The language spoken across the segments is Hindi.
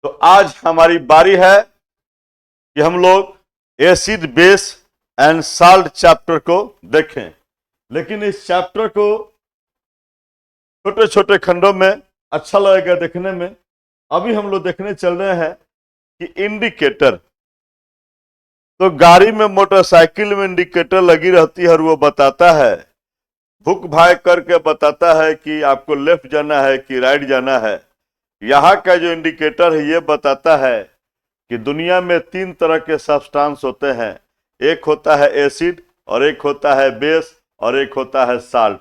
तो आज हमारी बारी है कि हम लोग acid base and salt chapter को देखें, लेकिन इस चैप्टर को छोटे छोटे खंडों में अच्छा लगेगा देखने में। अभी हम लोग देखने चल रहे हैं कि इंडिकेटर, तो गाड़ी में मोटरसाइकिल में इंडिकेटर लगी रहती है और वो बताता है, भुक भाई करके बताता है कि आपको लेफ्ट जाना है कि राइट जाना है। यहाँ का जो इंडिकेटर है ये बताता है कि दुनिया में 3 तरह के सब्सटेंस होते हैं, एक होता है एसिड और एक होता है बेस और एक होता है साल्ट।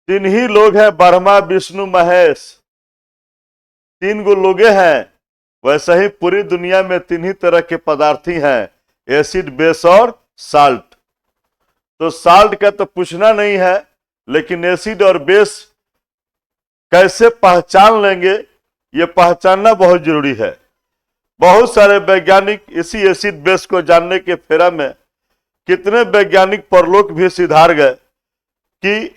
3 ही लोग हैं, ब्रह्मा विष्णु महेश, 3 गो लोगे हैं। वैसे ही पूरी दुनिया में 3 ही तरह के पदार्थी हैं, एसिड बेस और साल्ट। तो साल्ट का तो पूछना नहीं है, लेकिन एसिड और बेस कैसे पहचान लेंगे, ये पहचानना बहुत जरूरी है। बहुत सारे वैज्ञानिक इसी एसिड बेस को जानने के फेरा में, कितने वैज्ञानिक परलोक भी सिधार गए कि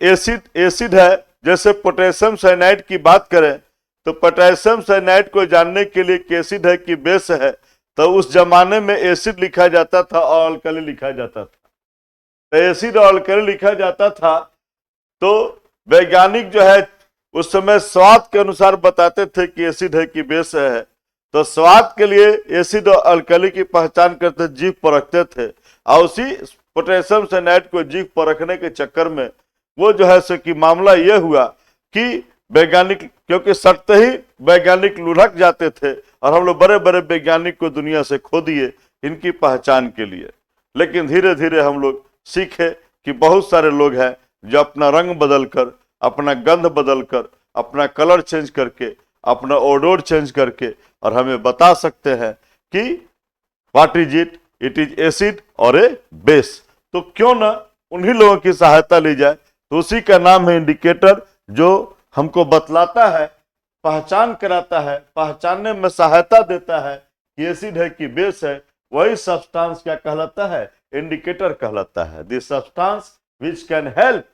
एसिड है। जैसे पोटेशियम साइनाइड की बात करें तो पोटेशियम साइनाइड को जानने के लिए कि एसिड है कि बेस है, तो उस जमाने में एसिड लिखा जाता था और अल्कली लिखा जाता था। तो एसिड और अल्कली लिखा जाता था तो वैज्ञानिक जो है उस समय स्वाद के अनुसार बताते थे कि एसिड है कि बेस है। तो स्वाद के लिए एसिड और अल्कली की पहचान करते, जीभ परखते थे, और उसी पोटेशियम साइनाइड को जीभ परखने के चक्कर में वो जो है सो कि मामला ये हुआ कि वैज्ञानिक, क्योंकि सटते ही वैज्ञानिक लुढ़क जाते थे और हम लोग बड़े बड़े वैज्ञानिक को दुनिया से खो दिए इनकी पहचान के लिए। लेकिन धीरे धीरे हम लोग सीखे कि बहुत सारे लोग हैं जो अपना रंग बदलकर, अपना गंध बदलकर, अपना कलर चेंज करके, अपना ओडोर चेंज करके और हमें बता सकते हैं कि what is it, it is acid और ए बेस। तो क्यों ना उन्हीं लोगों की सहायता ली जाए। तो उसी का नाम है इंडिकेटर, जो हमको बतलाता है, पहचान कराता है, पहचानने में सहायता देता है कि एसिड है कि बेस है। वही सब्सटेंस क्या कहलाता है, इंडिकेटर कहलाता है। This substance which can help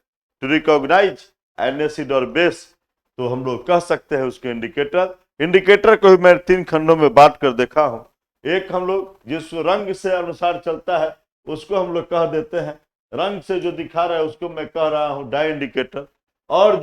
to recognise an acid और बेस, तो हम लोग कह सकते हैं उसके इंडिकेटर। इंडिकेटर को भी मैं 3 खंडों में बांट कर देखा हूं। एक हम लोग जिस रंग से अनुसार चलता है उसको हम लोग कह देते हैं, रंग से जो दिखा रहा है उसको मैं कह रहा हूं डाई इंडिकेटर, और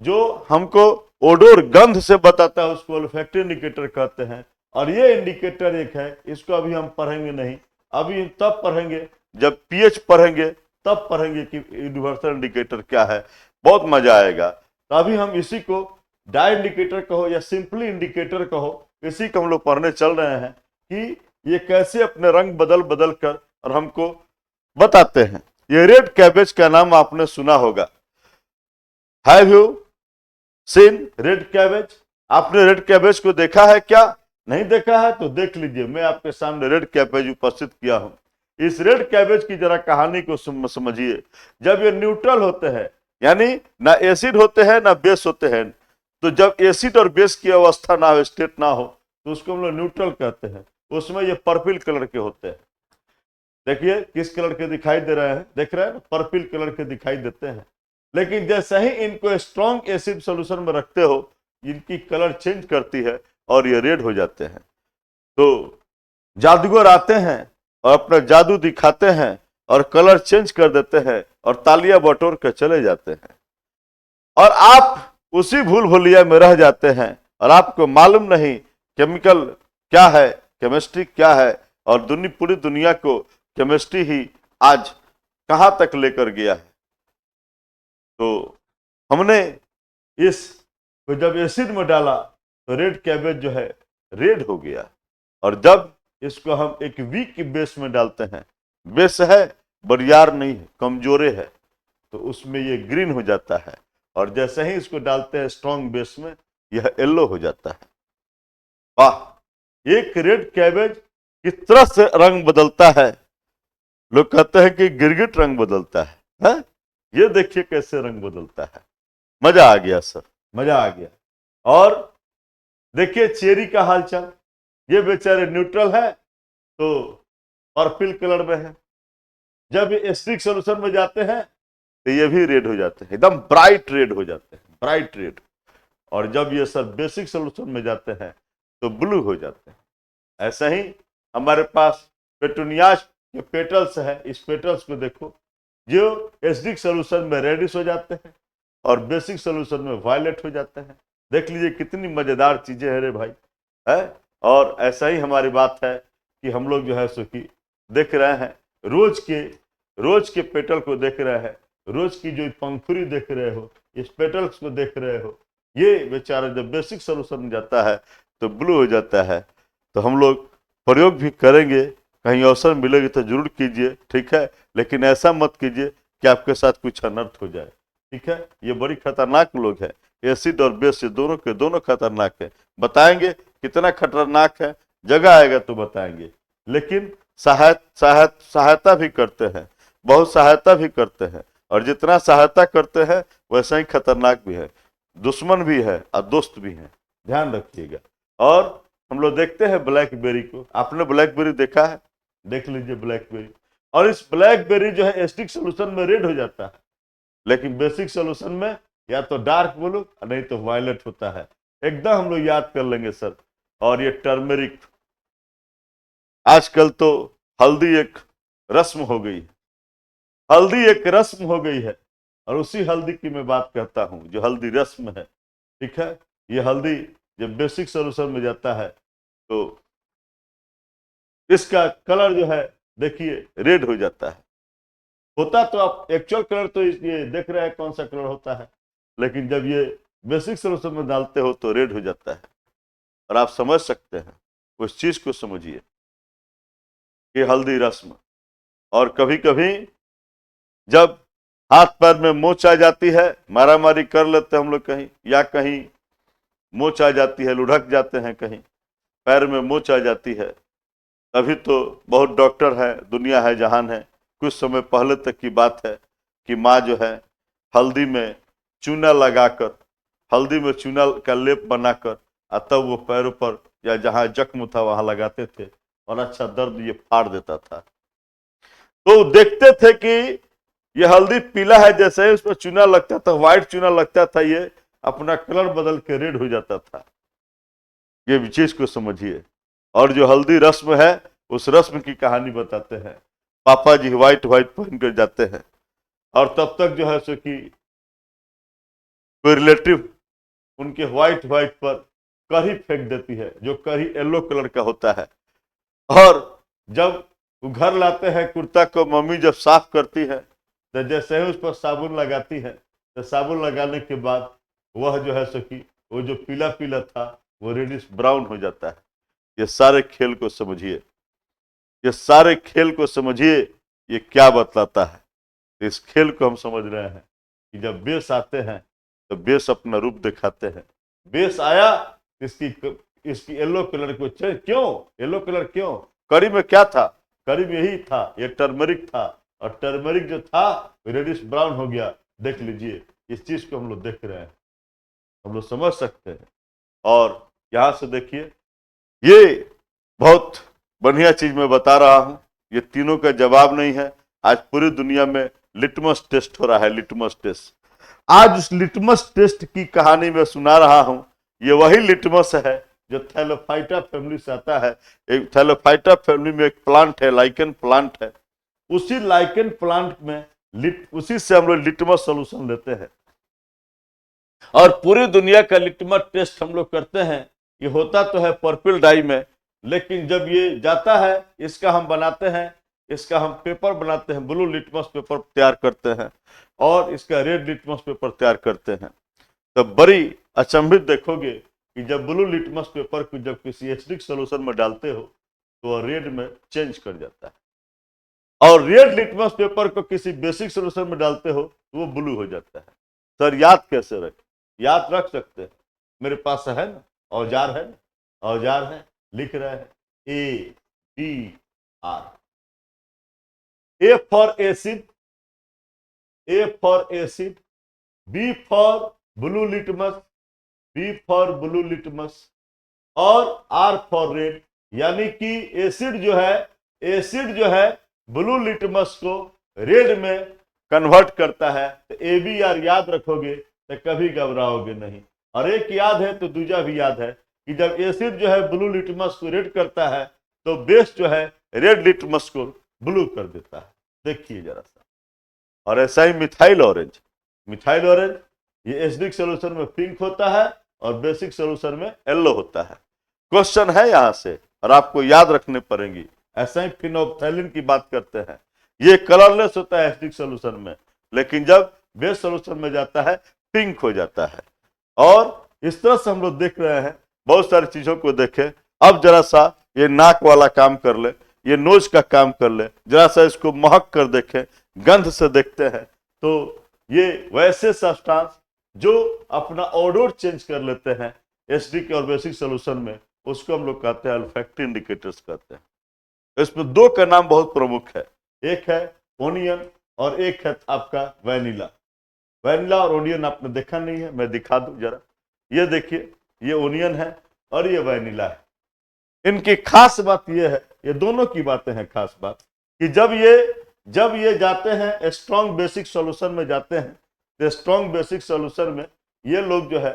जो हमको ओडोर गंध से बताता है उसको ओल्फैक्टरी इंडिकेटर कहते हैं। और ये इंडिकेटर एक है, इसको अभी हम पढ़ेंगे नहीं, अभी तब पढ़ेंगे जब पीएच पढ़ेंगे, तब पढ़ेंगे कि यूनिवर्सल इंडिकेटर क्या है, बहुत मजा आएगा। तो अभी हम इसी को डाई इंडिकेटर कहो या सिंपली इंडिकेटर कहो, इसी को हम लोग पढ़ने चल रहे हैं कि ये कैसे अपने रंग बदल बदल कर और हमको बताते हैं। ये रेड कैबेज का नाम आपने सुना होगा। Have you seen red cabbage? आपने रेड कैबेज को देखा है क्या? नहीं देखा है तो देख लीजिए, मैं आपके सामने रेड कैबेज उपस्थित किया हूं। इस रेड कैबेज की जरा कहानी को समझिए। जब ये न्यूट्रल होते हैं, यानी ना एसिड होते हैं ना बेस होते हैं, तो जब एसिड और बेस की अवस्था ना हो, स्टेट ना हो, तो उसको हम लोग न्यूट्रल कहते हैं। उसमें ये पर्पल कलर के होते हैं। देखिए किस कलर के दिखाई दे रहे हैं, देख रहे हैं, पर्पल कलर के दिखाई देते हैं। लेकिन जैसे ही इनको स्ट्रॉन्ग एसिड सॉल्यूशन में रखते हो, इनकी कलर चेंज करती है और ये रेड हो जाते हैं। तो जादूगर आते हैं और अपना जादू दिखाते हैं और कलर चेंज कर देते हैं और तालियां बटोर कर चले जाते हैं, और आप उसी भूल भुलैया में रह जाते हैं और आपको मालूम नहीं केमिकल क्या है, केमिस्ट्री क्या है, और पूरी दुनिया को केमिस्ट्री ही आज कहां तक लेकर गया है। तो हमने इस को जब एसिड में डाला तो रेड कैबेज जो है रेड हो गया, और जब इसको हम एक वीक बेस में डालते हैं, बेस है बरियार नहीं है, कमजोरे है, तो उसमें ये ग्रीन हो जाता है। और जैसे ही इसको डालते हैं स्ट्रॉन्ग बेस में, यह येलो हो जाता है। वाह, एक रेड कैबेज किस तरह से रंग बदलता है। लोग कहते हैं कि गिरगिट रंग बदलता है? ये देखिए कैसे रंग बदलता है। मजा आ गया सर, मजा आ गया। और देखिए चेरी का हालचाल, ये बेचारे न्यूट्रल है तो पर्पल कलर में है, जब ये एसिडिक सॉल्यूशन में जाते हैं तो ये भी रेड हो जाते हैं, एकदम ब्राइट रेड हो जाते हैं, ब्राइट रेड। और जब ये सब बेसिक सोल्यूशन में जाते हैं तो ब्लू हो जाते हैं। ऐसा ही हमारे पास पेटूनियाज के पेटल्स है, इस पेटल्स को देखो, जो एसिडिक सोल्यूशन में रेडिश हो जाते हैं और बेसिक सोल्यूशन में वायलेट हो जाते हैं। देख लीजिए कितनी मजेदार चीजें हैं रे भाई, है। और ऐसा ही हमारी बात है कि हम लोग जो है सो कि देख रहे हैं, रोज के पेटल को देख रहे हैं, रोज की जो पंखुड़ी देख रहे हो, इस पेटल्स को देख रहे हो, ये बेचारा जब बेसिक सोल्यूशन में जाता है तो ब्लू हो जाता है। तो हम लोग प्रयोग भी करेंगे, कहीं अवसर मिलेगी तो जरूर कीजिए, ठीक है, लेकिन ऐसा मत कीजिए कि आपके साथ कुछ अनर्थ हो जाए, ठीक है। ये बड़ी खतरनाक लोग है, एसिड और बेस दोनों के दोनों खतरनाक है। बताएंगे कितना खतरनाक है, जगह आएगा तो बताएंगे, लेकिन सहायता भी करते हैं, बहुत सहायता भी करते हैं, और जितना सहायता करते हैं वैसा ही खतरनाक भी है, दुश्मन भी है और दोस्त भी है, ध्यान रखिएगा। और हम लोग देखते हैं ब्लैकबेरी को, आपने ब्लैकबेरी देखा है, देख लीजिए ब्लैकबेरी, और इस ब्लैकबेरी जो है एसिडिक सोल्यूशन में रेड हो जाता है, लेकिन बेसिक सोल्यूशन में या तो डार्क ब्लू नहीं तो वायलेट होता है, एकदम हम लोग याद कर लेंगे सर। और ये टर्मेरिक, आजकल तो हल्दी एक रस्म हो गई है, हल्दी एक रस्म हो गई है, और उसी हल्दी की मैं बात करता हूं जो हल्दी रस्म है, ठीक है। ये हल्दी जब बेसिक सोल्यूशन में जाता है तो इसका कलर जो है देखिए रेड हो जाता है, होता तो आप एक्चुअल कलर तो ये देख रहे हैं कौन सा कलर होता है, लेकिन जब ये बेसिक सोल्यूशन में डालते हो तो रेड हो जाता है। और आप समझ सकते हैं, उस चीज को समझिए कि हल्दी रस्म, और कभी कभी जब हाथ पैर में मोच आ जाती है, मारा मारी कर लेते हैं हम लोग कहीं, या कहीं मोच आ जाती है, लुढ़क जाते हैं, कहीं पैर में मोच आ जाती है, अभी तो बहुत डॉक्टर है, दुनिया है, जहान है। कुछ समय पहले तक की बात है कि माँ जो है हल्दी में चूना लगाकर, हल्दी में चूना का लेप बनाकर, तब वो पैरों पर या जहाँ जख्म था वहां लगाते थे, और अच्छा दर्द ये फाड़ देता था। तो देखते थे कि ये हल्दी पीला है, जैसे ही उस पर चूना लगता था, व्हाइट चूना लगता था, ये अपना कलर बदल के रेड हो जाता था। ये चीज को समझिए। और जो हल्दी रस्म है, उस रस्म की कहानी बताते हैं, पापा जी व्हाइट व्हाइट पहन कर जाते हैं, और तब तक जो है सो कि कोई रिलेटिव उनके व्हाइट व्हाइट पर करी फेंक देती है, जो करी येलो कलर का होता है। और जब वो घर लाते हैं, कुर्ता को मम्मी जब साफ करती है तो जैसे ही उस पर साबुन लगाती है, तो साबुन लगाने के बाद वह जो है सो कि वो जो पीला पीला था वो रेडिश ब्राउन हो जाता है। ये सारे खेल को समझिए, ये सारे खेल को समझिए, ये क्या बतलाता है। इस खेल को हम समझ रहे हैं कि जब बेस आते हैं तो बेस अपना रूप दिखाते हैं। बेस आया, इसकी येलो कलर को क्यों, येलो कलर क्यों, करी में क्या था, करी में यही था, ये टर्मरिक था, और टर्मरिक जो था रेडिश ब्राउन हो गया। देख लीजिए, इस चीज को हम लोग देख रहे हैं, हम लोग समझ सकते हैं। और यहां से देखिए, ये बहुत बढ़िया चीज मैं बता रहा हूं, ये तीनों का जवाब नहीं है। आज पूरी दुनिया में लिटमस टेस्ट हो रहा है, लिटमस टेस्ट। आज उस लिटमस टेस्ट की कहानी मैं सुना रहा हूं। ये वही लिटमस है जो थैलोफाइटा फैमिली से आता है। एक थैलोफाइटा फैमिली में एक प्लांट है, लाइकन प्लांट है। उसी लाइकन प्लांट में उसी से हम लोग लिटमस सोल्यूशन लेते हैं, और पूरी दुनिया का लिटमस टेस्ट हम लोग करते हैं। ये होता तो है पर्पल डाई में, लेकिन जब ये जाता है, इसका हम बनाते हैं, इसका हम पेपर बनाते हैं, ब्लू लिटमस पेपर तैयार करते हैं, और इसका रेड लिटमस पेपर तैयार करते हैं। तो बड़ी अचंभित देखोगे कि जब ब्लू लिटमस पेपर को जब किसी एसिडिक सोल्यूशन में डालते हो तो वह रेड में चेंज कर जाता है, और रेड लिटमस पेपर को किसी बेसिक सोल्यूशन में डालते हो तो वो ब्लू हो जाता है। सर याद कैसे रखें, याद रख सकते हैं, मेरे पास है ना औजार, है ना औजार है, लिख रहे हैं ADR, A for acid, A for acid, B for blue litmus, B for blue litmus, और R फॉर रेड। यानी कि एसिड जो है ब्लू लिटमस को रेड में कन्वर्ट करता है। तो ABR याद रखोगे तो कभी घबराओगे नहीं। और एक याद है तो दूजा भी याद है कि जब एसिड जो है ब्लू लिटमस को रेड करता है तो बेस जो है रेड लिटमस को ब्लू कर देता है। देखिए जरा सा। और ऐसा ही मिथाइल ऑरेंज ये एसिडिक सोल्यूशन में पिंक होता है और बेसिक सोल्यूशन में येलो होता है। क्वेश्चन है यहां से और आपको याद रखने पड़ेंगी। ऐसा ही फिनोल्फथालीन की बात करते हैं, ये कलरलेस होता है एसिडिक सोल्यूशन में, लेकिन जब बेस सोल्यूशन में जाता है पिंक हो जाता है। और इस तरह से हम लोग देख रहे हैं, बहुत सारी चीजों को देखें। अब जरा सा ये नाक वाला काम कर ले, ये नोज का काम कर ले, जरा सा इसको महक कर देखें, गंध से देखते हैं तो ये वैसे सब्सटेंस जो अपना ऑडोर चेंज कर लेते हैं एसिडिक और बेसिक सोल्यूशन में, उसको हम लोग कहते हैं अल्फैक्टिव इंडिकेटर्स कहते हैं। इसमें दो का नाम बहुत प्रमुख है, एक है ओनियन और एक है आपका वैनिला। वैनिला और ओनियन आपने देखा नहीं है, मैं दिखा दूं जरा। ये देखिए, ये ओनियन है और ये वैनिला है। इनकी खास बात ये है, ये दोनों की बातें हैं खास बात, कि जब ये जाते हैं स्ट्रॉन्ग बेसिक सॉल्यूशन में जाते हैं तो स्ट्रॉन्ग बेसिक सॉल्यूशन में ये लोग जो है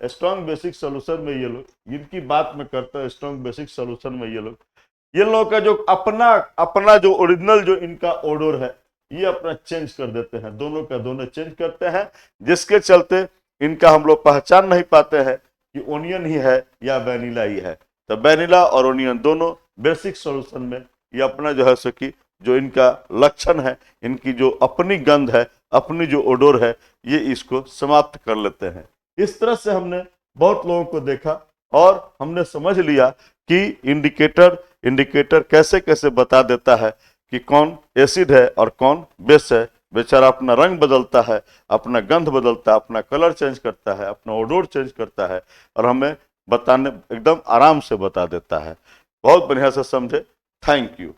स्ट्रॉन्ग बेसिक सॉल्यूशन में ये लोग इनकी बात में करते हैं। स्ट्रॉन्ग बेसिक सॉल्यूशन में ये लोगों का जो अपना जो ओरिजिनल जो इनका ओडोर है ये अपना चेंज कर देते हैं, दोनों का दोनों चेंज करते हैं, जिसके चलते इनका हम लोग पहचान नहीं पाते हैं कि ओनियन ही है या वैनिला ही है। तो वैनिला और ओनियन दोनों बेसिक सॉल्यूशन में ये अपना जो है सो कि जो इनका लक्षण है, इनकी जो अपनी गंध है, अपनी जो ओडोर है, ये इसको समाप्त कर लेते हैं। इस तरह से हमने बहुत लोगों को देखा और हमने समझ लिया कि इंडिकेटर कैसे कैसे बता देता है कि कौन एसिड है और कौन बेस है। बेचारा अपना रंग बदलता है, अपना गंध बदलता है, अपना कलर चेंज करता है, अपना ओडोर चेंज करता है और हमें बताने एकदम आराम से बता देता है। बहुत बढ़िया से समझे। Thank you.